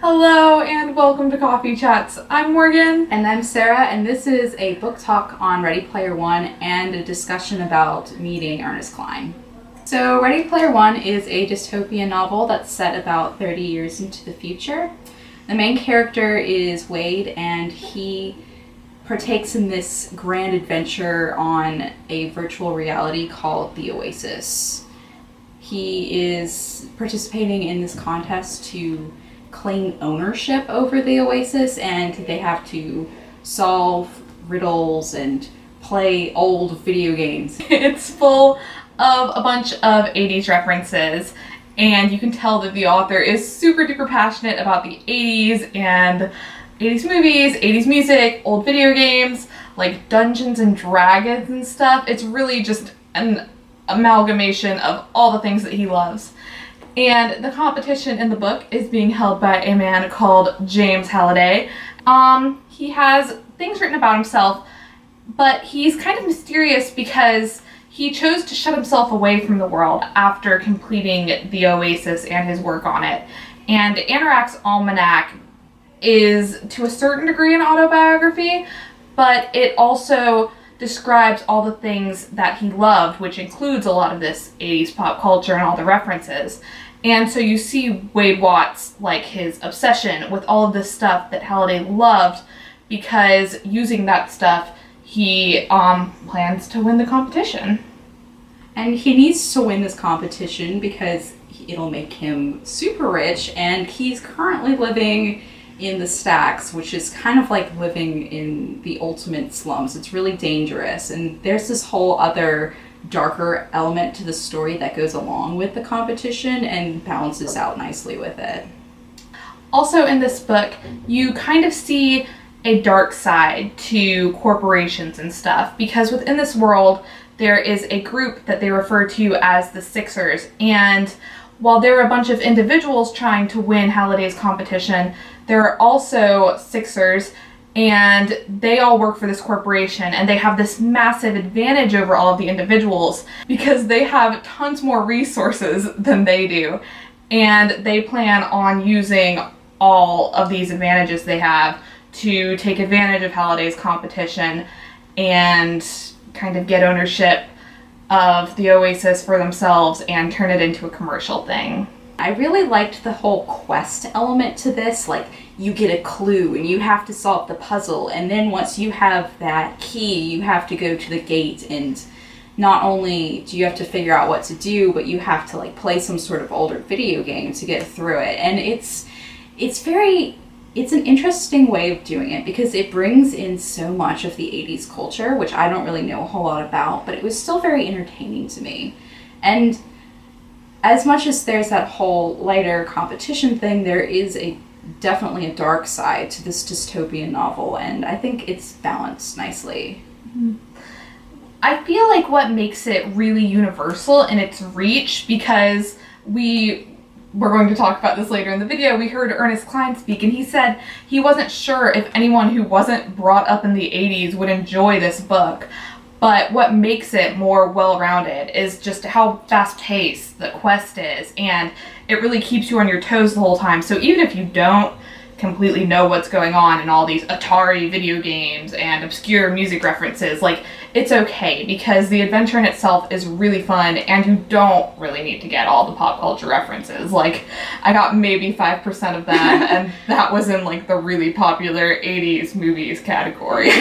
Hello and welcome to Coffee Chats. I'm Morgan. And I'm Sarah, and this is a book talk on Ready Player One and a discussion about meeting Ernest Cline. So Ready Player One is a dystopian novel that's set about 30 years into the future. The main character is Wade, and he partakes in this grand adventure on a virtual reality called the Oasis. He is participating in this contest to claim ownership over the Oasis, and they have to solve riddles and play old video games. It's full of a bunch of 80s references, and you can tell that the author is super duper passionate about the 80s and 80s movies, 80s music, old video games, like Dungeons and Dragons and stuff. It's really just an amalgamation of all the things that he loves. And the competition in the book is being held by a man called James Halliday. He has things written about himself, but he's kind of mysterious because he chose to shut himself away from the world after completing the Oasis and his work on it. And Anorak's Almanac is to a certain degree an autobiography, but it also describes all the things that he loved, which includes a lot of this 80s pop culture and all the references. And so you see Wade Watts, like his obsession with all of this stuff that Halliday loved, because using that stuff, he plans to win the competition. And he needs to win this competition because it'll make him super rich, and he's currently living in the stacks, which is kind of like living in the ultimate slums. It's really dangerous, and there's this whole other darker element to the story that goes along with the competition and balances out nicely with it. Also in this book, you kind of see a dark side to corporations and stuff, because within this world there is a group that they refer to as the Sixers, and while there are a bunch of individuals trying to win Halliday's competition, there are also Sixers, and they all work for this corporation, and they have this massive advantage over all of the individuals because they have tons more resources than they do, and they plan on using all of these advantages they have to take advantage of Halliday's competition and kind of get ownership of the Oasis for themselves and turn it into a commercial thing. I really liked the whole quest element to this. Like, you get a clue and you have to solve the puzzle, and then once you have that key, you have to go to the gate, and not only do you have to figure out what to do, but you have to like play some sort of older video game to get through it. And it's an interesting way of doing it because it brings in so much of the 80s culture, which I don't really know a whole lot about, but it was still very entertaining to me. And as much as there's that whole lighter competition thing, there is definitely a dark side to this dystopian novel, and I think it's balanced nicely. I feel like what makes it really universal in its reach, because we're going to talk about this later in the video, we heard Ernest Cline speak, and he said he wasn't sure if anyone who wasn't brought up in the 80s would enjoy this book. But what makes it more well-rounded is just how fast-paced the quest is, and it really keeps you on your toes the whole time. So even if you don't completely know what's going on in all these Atari video games and obscure music references, like, it's okay, because the adventure in itself is really fun, and you don't really need to get all the pop culture references. Like, I got maybe 5% of them, and that was in, like, the really popular 80s movies category.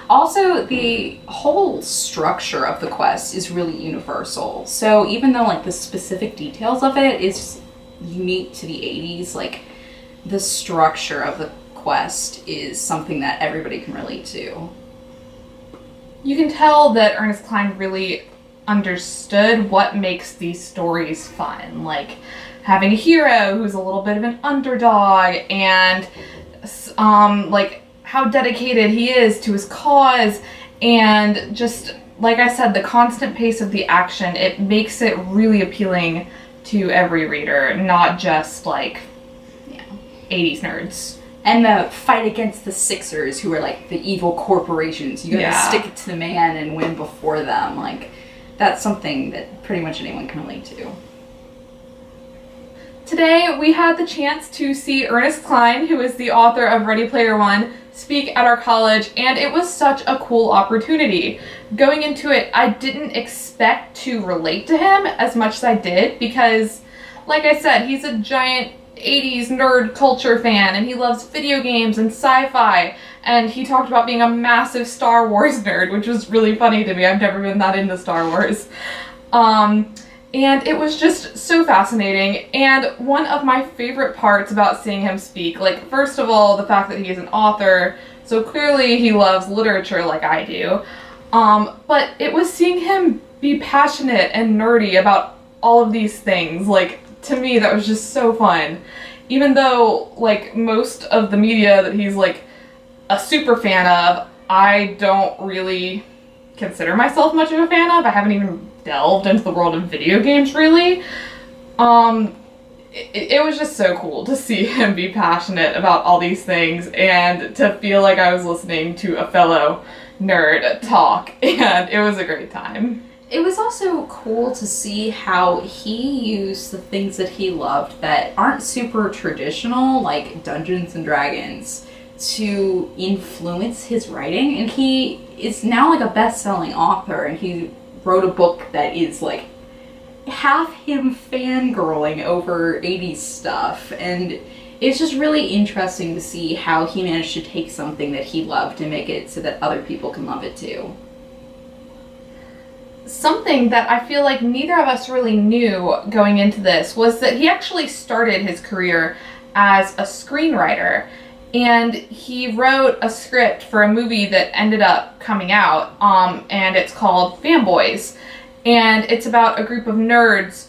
Also, the whole structure of the quest is really universal. So even though, like, the specific details of it is unique to the 80s, like, the structure of the quest is something that everybody can relate to. You can tell that Ernest Cline really understood what makes these stories fun, like having a hero who's a little bit of an underdog, and like how dedicated he is to his cause, and just, like I said, the constant pace of the action, it makes it really appealing to every reader, not just like 80s nerds. And the fight against the Sixers, who are like the evil corporations. You gotta stick it to the man and win before them. Like, that's something that pretty much anyone can relate to. Today we had the chance to see Ernest Cline, who is the author of Ready Player One, speak at our college, and it was such a cool opportunity. Going into it, I didn't expect to relate to him as much as I did because, like I said, he's a giant 80s nerd culture fan and he loves video games and sci-fi, and he talked about being a massive Star Wars nerd, which was really funny to me. I've never been that into Star Wars. And it was just so fascinating, and one of my favorite parts about seeing him speak, like, first of all, the fact that he is an author, so clearly he loves literature like I do, but it was seeing him be passionate and nerdy about all of these things. Like, to me, that was just so fun. Even though, like, most of the media that he's, like, a super fan of, I don't really consider myself much of a fan of. I haven't even delved into the world of video games, really. It was just so cool to see him be passionate about all these things and to feel like I was listening to a fellow nerd talk, and it was a great time. It was also cool to see how he used the things that he loved that aren't super traditional, like Dungeons and Dragons, to influence his writing. And he is now like a best-selling author, and he wrote a book that is like half him fangirling over 80s stuff, and it's just really interesting to see how he managed to take something that he loved and make it so that other people can love it too. Something that I feel like neither of us really knew going into this was that he actually started his career as a screenwriter, and he wrote a script for a movie that ended up coming out, and it's called Fanboys, and it's about a group of nerds,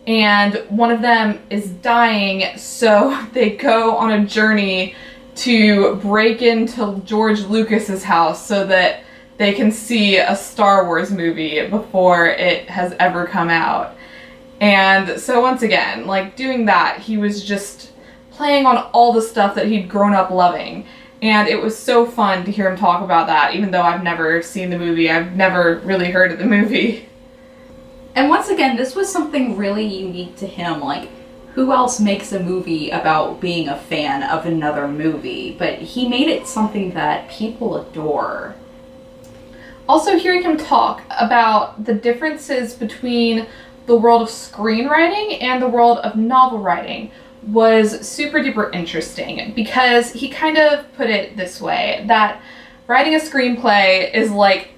and one of them is dying, so they go on a journey to break into George Lucas's house so that they can see a Star Wars movie before it has ever come out. And so once again, like, doing that, he was just playing on all the stuff that he'd grown up loving. And it was so fun to hear him talk about that, even though I've never seen the movie. I've never really heard of the movie. And once again, this was something really unique to him. Like, who else makes a movie about being a fan of another movie? But he made it something that people adore. Also, hearing him talk about the differences between the world of screenwriting and the world of novel writing was super duper interesting, because he kind of put it this way, that writing a screenplay is like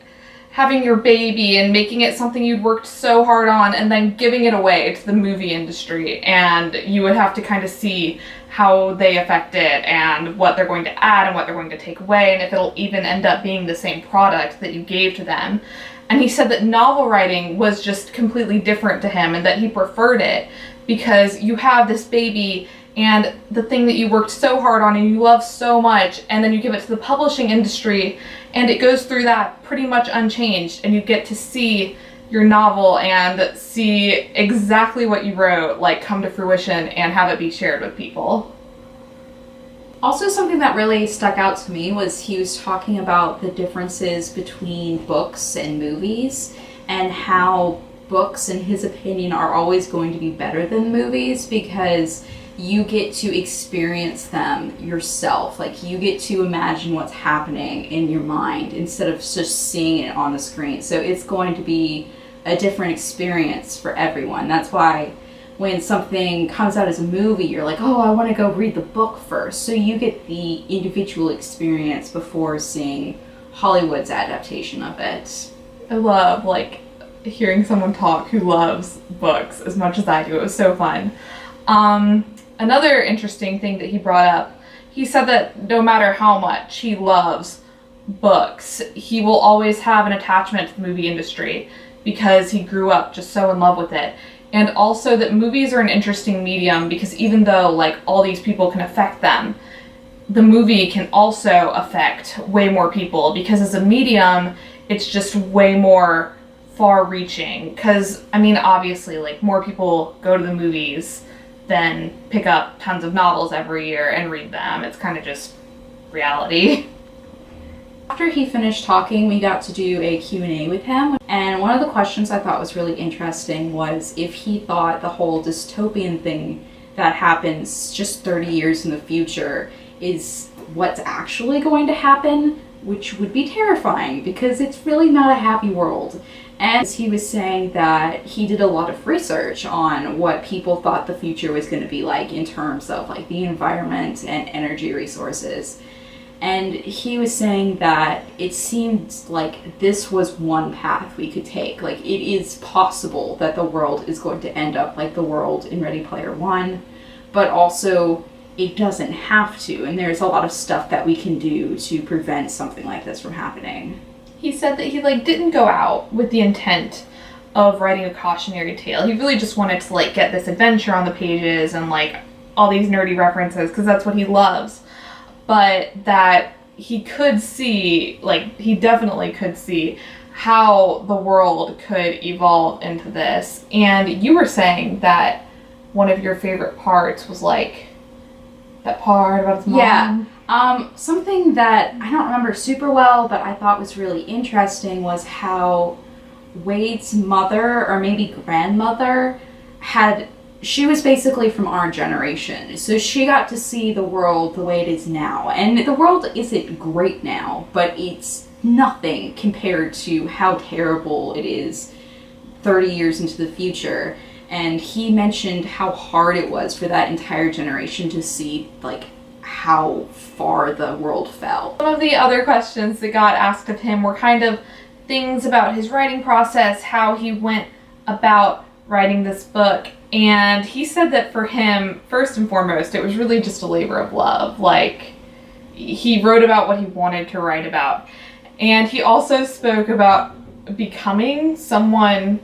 having your baby and making it something you'd worked so hard on and then giving it away to the movie industry, and you would have to kind of see how they affect it and what they're going to add and what they're going to take away, and if it'll even end up being the same product that you gave to them. And he said that novel writing was just completely different to him, and that he preferred it because you have this baby and the thing that you worked so hard on and you love so much, and then you give it to the publishing industry and it goes through that pretty much unchanged, and you get to see your novel and see exactly what you wrote like come to fruition and have it be shared with people. Also, something that really stuck out to me was he was talking about the differences between books and movies, and how books, in his opinion, are always going to be better than movies because you get to experience them yourself. Like, you get to imagine what's happening in your mind instead of just seeing it on the screen. So it's going to be a different experience for everyone. That's why when something comes out as a movie, you're like, oh, I want to go read the book first. So you get the individual experience before seeing Hollywood's adaptation of it. I love, like, hearing someone talk who loves books as much as I do. It was so fun. Another interesting thing that he brought up, he said that no matter how much he loves books, he will always have an attachment to the movie industry because he grew up just so in love with it. And also that movies are an interesting medium because even though, like, all these people can affect them, the movie can also affect way more people because as a medium, it's just way more far-reaching. Because, I mean, obviously, like, more people go to the movies than pick up tons of novels every year and read them. It's kind of just reality. After he finished talking, we got to do a Q&A with him, and one of the questions I thought was really interesting was if he thought the whole dystopian thing that happens just 30 years in the future is what's actually going to happen, which would be terrifying because it's really not a happy world. And he was saying that he did a lot of research on what people thought the future was going to be like in terms of like the environment and energy resources. And he was saying that it seemed like this was one path we could take. Like, it is possible that the world is going to end up like the world in Ready Player One, but also it doesn't have to. And there's a lot of stuff that we can do to prevent something like this from happening. He said that he didn't go out with the intent of writing a cautionary tale. He really just wanted to get this adventure on the pages and all these nerdy references because that's what he loves. But that he could see, he definitely could see how the world could evolve into this. And you were saying that one of your favorite parts was that part about his mom. Yeah. Something that I don't remember super well, but I thought was really interesting was how Wade's mother, or maybe grandmother, she was basically from our generation, so she got to see the world the way it is now. And the world isn't great now, but it's nothing compared to how terrible it is 30 years into the future. And he mentioned how hard it was for that entire generation to see, how far the world fell. Some of the other questions that got asked of him were kind of things about his writing process, how he went about writing this book. And he said that for him, first and foremost, it was really just a labor of love. He wrote about what he wanted to write about. And he also spoke about becoming someone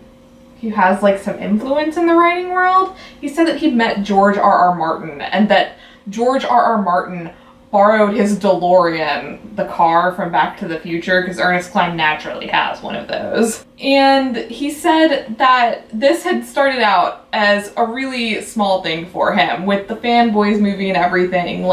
who has some influence in the writing world. He said that he met George R.R. Martin, and that George R.R. Martin borrowed his DeLorean, the car from Back to the Future, because Ernest Cline naturally has one of those. And he said that this had started out as a really small thing for him, with the Fanboys movie and everything.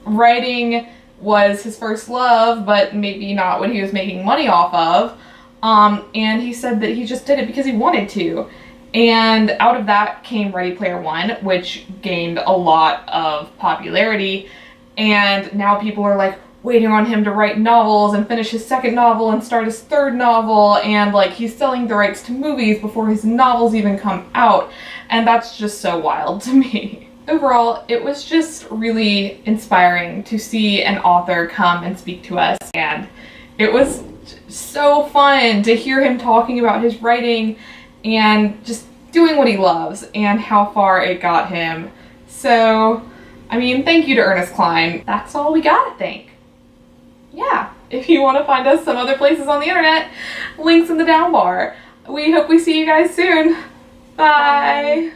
Writing was his first love, but maybe not what he was making money off of. And he said that he just did it because he wanted to. And out of that came Ready Player One, which gained a lot of popularity. And now people are waiting on him to write novels and finish his second novel and start his third novel. And he's selling the rights to movies before his novels even come out. And that's just so wild to me. Overall, it was just really inspiring to see an author come and speak to us. And it was so fun to hear him talking about his writing and just doing what he loves and how far it got him. So, thank you to Ernest Cline. That's all we got, I think. Yeah, if you want to find us some other places on the internet, links in the down bar. We hope we see you guys soon. Bye.